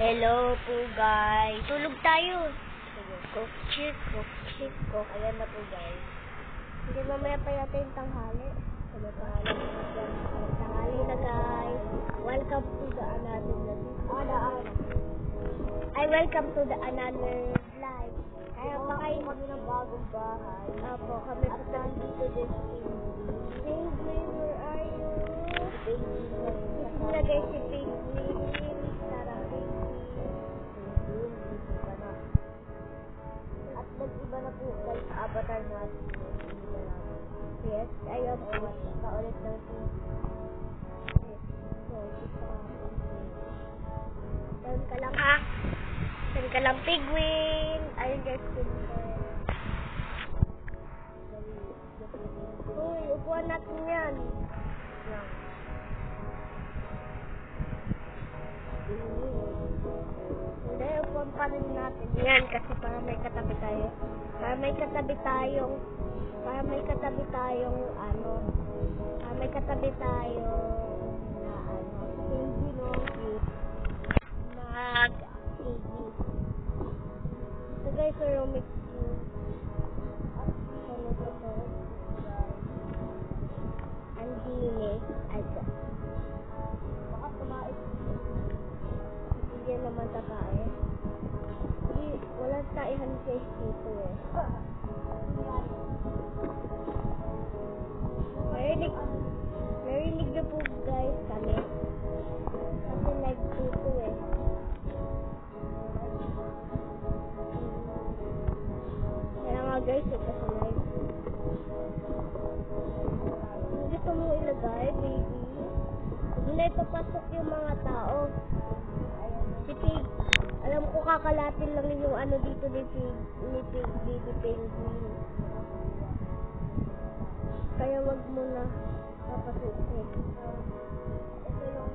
Hello po guys. Tulog tayo. Cook, chick, cook, chick, cook. Ayan na po guys. Hindi mamaya pa yata yung tanghali. Tanghali na guys. Welcome to the another welcome to the another live. Kaya pa kayo kami ng bagong bahay. Opo, kami pa sa dito din sa Penguin, where are you? Ito na guys si Penguin. Sarang at nag-iba na po guys avatar natin. Yes, ayun po. Paulit ng doon ka lang ha. Doon ka lang Penguin. Ayun guys. Uy, upuan natin yan. Hindi, upuan pa rin natin yan kasi para may katabi tayo. Para may katabi tayong nag-TV. So guys, so mix ang dinis ay baka tumait. Hindi naman tatae. Hindi, walang taihan face dito eh. Narinig na po guys kami. Kasi live dito eh. Kaya nga guys, ito sa live. Gusto mo ilagay, baby? Hindi na ipapasok yung mga tao. Si Pig, alam ko kakalatin lang yung ano dito ni Pig, baby Penguin. Kaya wag mo na papasukin. Ito yung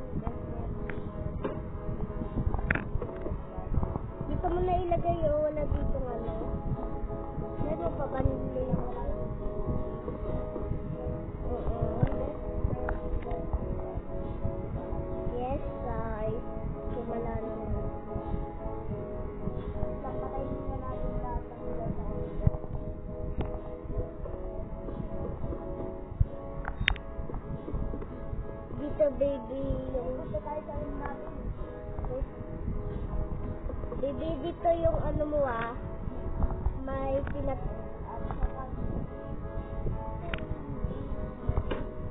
dito mo na ilagay o wala dito ano. Meron pa ba nila yung yes guys. Sumala na naman. Papatayin na natin lahat ng nila sa ulo. Dito baby yung baby dito yung ano mo may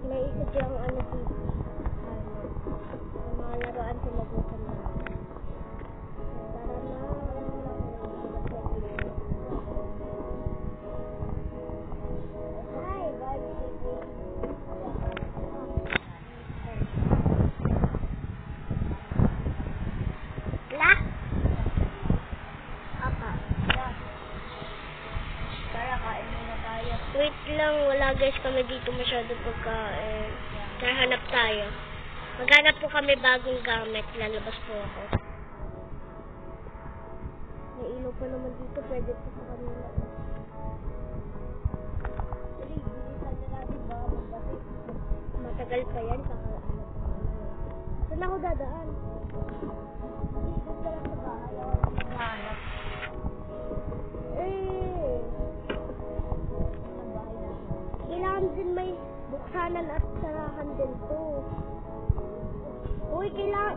may ikot yung ano dito mga laruan sila dito na tara na hi guys wait lang, wala guys kami dito masyado pagkain. Hanap tayo. Maghanap po kami bagong gamit. Lalabas po ako. May ilaw pa naman dito. Pwede po sa kanila. Matagal pa yan. Saka ano pa. Saan ako dadaan? Dito ka lang sa bahay. Hanap. Kailangan din may buksanan at sarahan din to. Uy, kailangan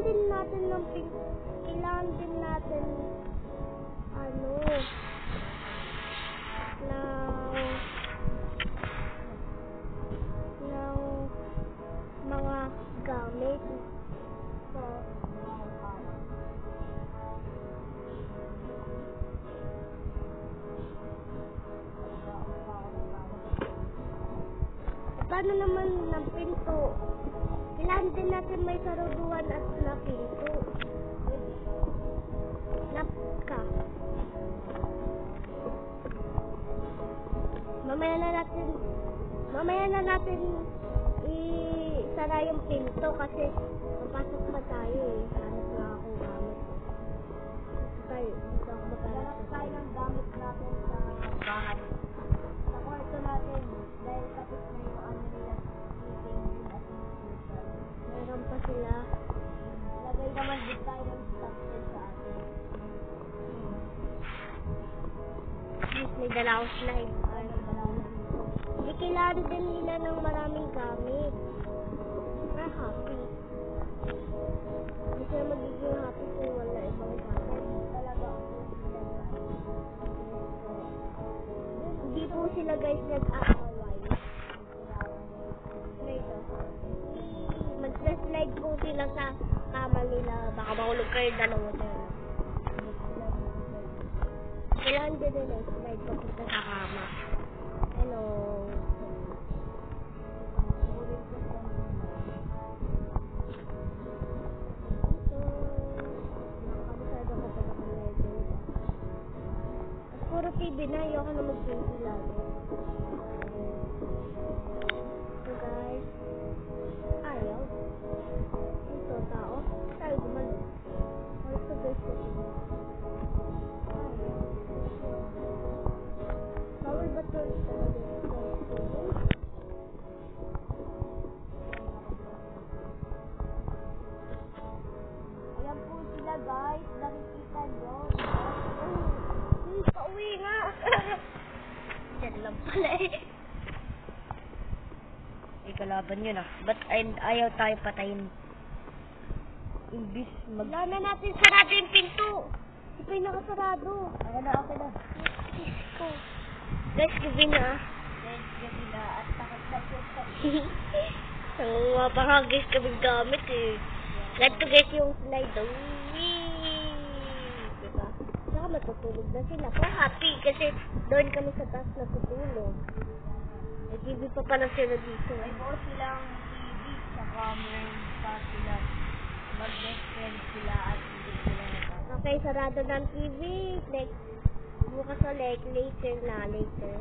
din natin ng kailangan din natin ano ng mga gamit. So, paano naman ng pinto? Kailangan din natin may saruduan at na pinto. Napka. Mamaya na natin isara yung pinto kasi papasok pa tayo eh. Hanap na akong gamit. Dito ako maghanap tayo ng gamit natin sa bahay. Sa kwarto natin dahil tapos na yung ano nila. Meron pa sila. May naman din tayo ng structure sa atin. Yes, may dala akong slide. Hindi kailangan din nila ng maraming gamit. Para happy. Hindi sila magiging happy kung wala ibang gamit. Talaga ako sila guys. Hindi po sila guys nag-aaway. Mag-slide po sila sa kama nila. Baka mahulog kayo dalawa sila. Kailangan din nila slide papunta sa kama. Hello. Puro TV na, ayoko na mag-TV lagi. So guys, ayaw. Ito, tao. Tayo gumalo. Also guys, ayaw. Bawal ba ito? Ayan po sila guys, nakikita nyo. Pauwi nga. Diyan lang pala eh. May kalaban yun ah. Ba't ayaw tayo patayin? Imbis Wala na natin sarado yung pinto. Hindi pa yung nakasarado. Okay na, okay na. Ko. Guys, gabi na. Guys, gabi na at takot na po sa Ang mapangagis kami gamit eh. Ganito guys yung slide. Diba? Saka matutulog na sila. Pero happy kasi doon kami sa taas natutulog. May TV pa pala sila dito. May buo silang TV sa camera pa sila. Mag-best friend sila at hindi sila nagkakaroon. Okay, sarado ng TV. Next, bukas ulit. Later na, later.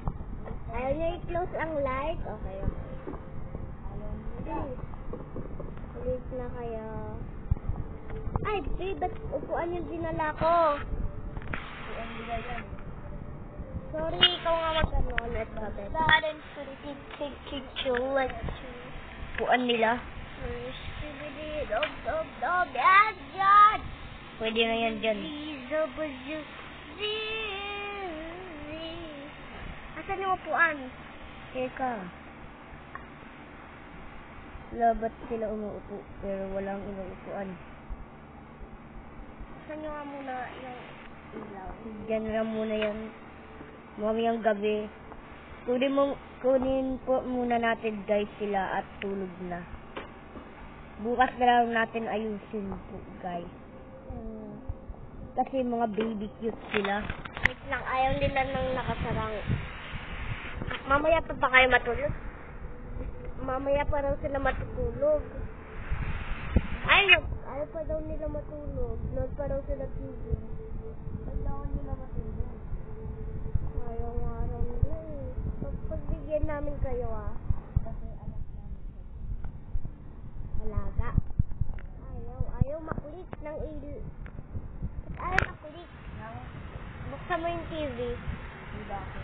Ayaw niya i-close ang light? Okay, okay. Ayaw nila. Ulit na kayo. Ay, babe, ba't upuan yung dinala ko? Upuan nila yan. Sorry, ikaw nga mag-ano ulit, babe. Parents to take picture. Upuan nila? Yan, yan! Pwede na yan dyan. Asan yung upuan? Teka. Labat sila umuupo pero walang inuupuan. Asan nyo nga muna yung ilaw? Diyan lang muna yan. Mamayang gabi. Kunin po muna natin guys sila at tulog na. Bukas na lang natin ayusin po guys. Kasi mga baby cute sila. Wait lang, ayaw nila nang nakasarang. Mamaya pa ba kayo matulog? Mamaya pa raw sila matutulog. Ayaw pa daw nila matulog. Nood pa raw sila TV. Kailangan nila matulog. Ayaw nga raw nila eh. Pagbigyan namin kayo ah. Kasi anak namin. Alaga. Ayaw makulit ng il. Ayaw makulit. Buksan mo yung TV. Hindi ba ako?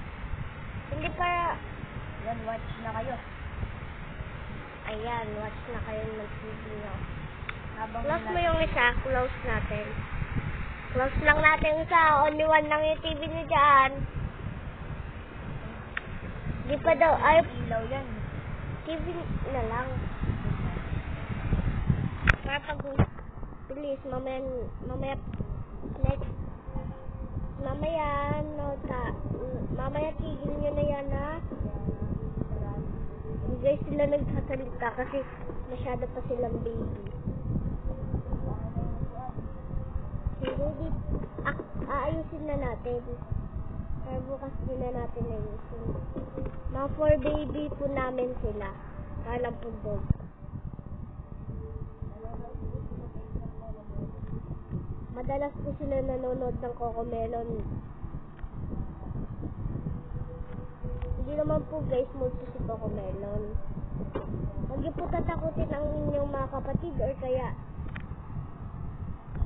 Hindi para... Yan, watch na kayo. Ayan, watch na kayo ng TV nyo. Habang Close mo yung isa, close natin. Close lang natin yung isa, only one lang yung TV nyo dyan. Di pa daw, ay, ilaw yan. TV na lang. Para pag, please, mamaya, next, mamaya tigil nyo na yan ha. Hindi guys sila nagsasalita kasi masyado pa silang baby. Hindi, aayusin na natin. Pero bukas din na natin ayusin. Mga 4 baby po namin sila. Parang pundog. Madalas po sila nanonood ng Cocomelon. Hindi naman po guys, multo si Cocomelon. Huwag niyo po tatakutin ang inyong mga kapatid or kaya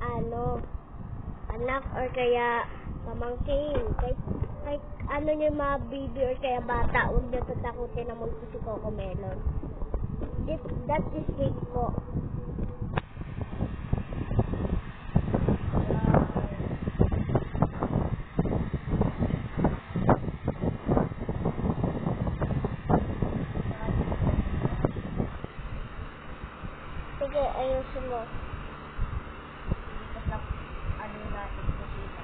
anak or kaya pamangkin. Kahit ano niyo mga baby or kaya bata, huwag niyo tatakutin na multo si Cocomelon. That is fake po. Sige, ayusin mo. Ilipat lang ano natin kusina.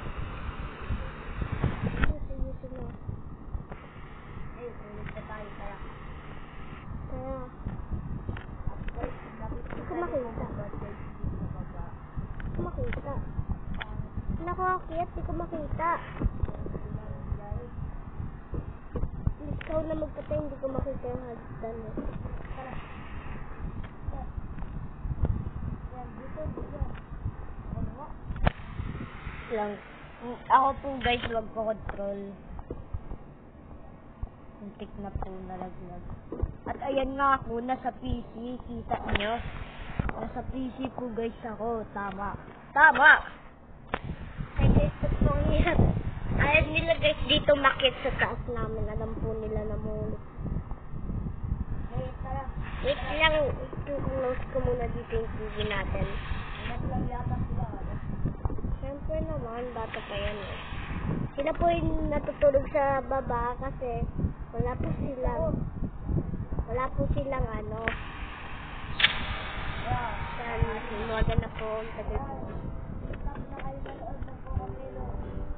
Ayusin mo. Ay, ulit na tayo kaya. Kaya, At guys, Hindi ko makita. di ko makita. Nakakakit, di ko makita. Ikaw na magpatay, hindi ko makita yung hagdan mo. Lang. Ako po guys, wag ko control. Muntik na po nalaglag. At ayan nga ako, nasa PC. Kita nyo? Nasa PC po guys ako. Tama. Tama! Ay guys, totoo yan. Ayaw nila guys dito makit sa taas namin. Alam po nila na mulot. Hey, tara. Wait lang, i-close ko muna dito yung TV natin. Naglag yata sila. Siyempre naman, bata pa yan eh. Sila po yung natutulog sa baba kasi wala po silang ano. Saan, sinuwaga na po ang tagal.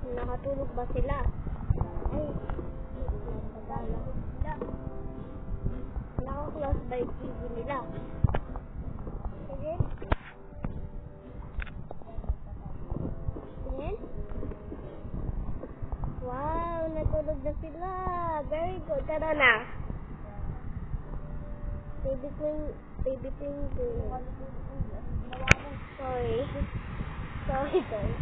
Nakatulog ba sila? Ay, naka-close by TV nila. Sige. Tingin. Wow, natulog na sila. Very good. Tara na. Baby penguin. Sorry. Sorry guys.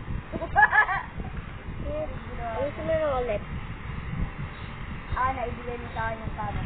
Yes. Ayusin mo na ulit. Naibigay mo sa akin yung kama.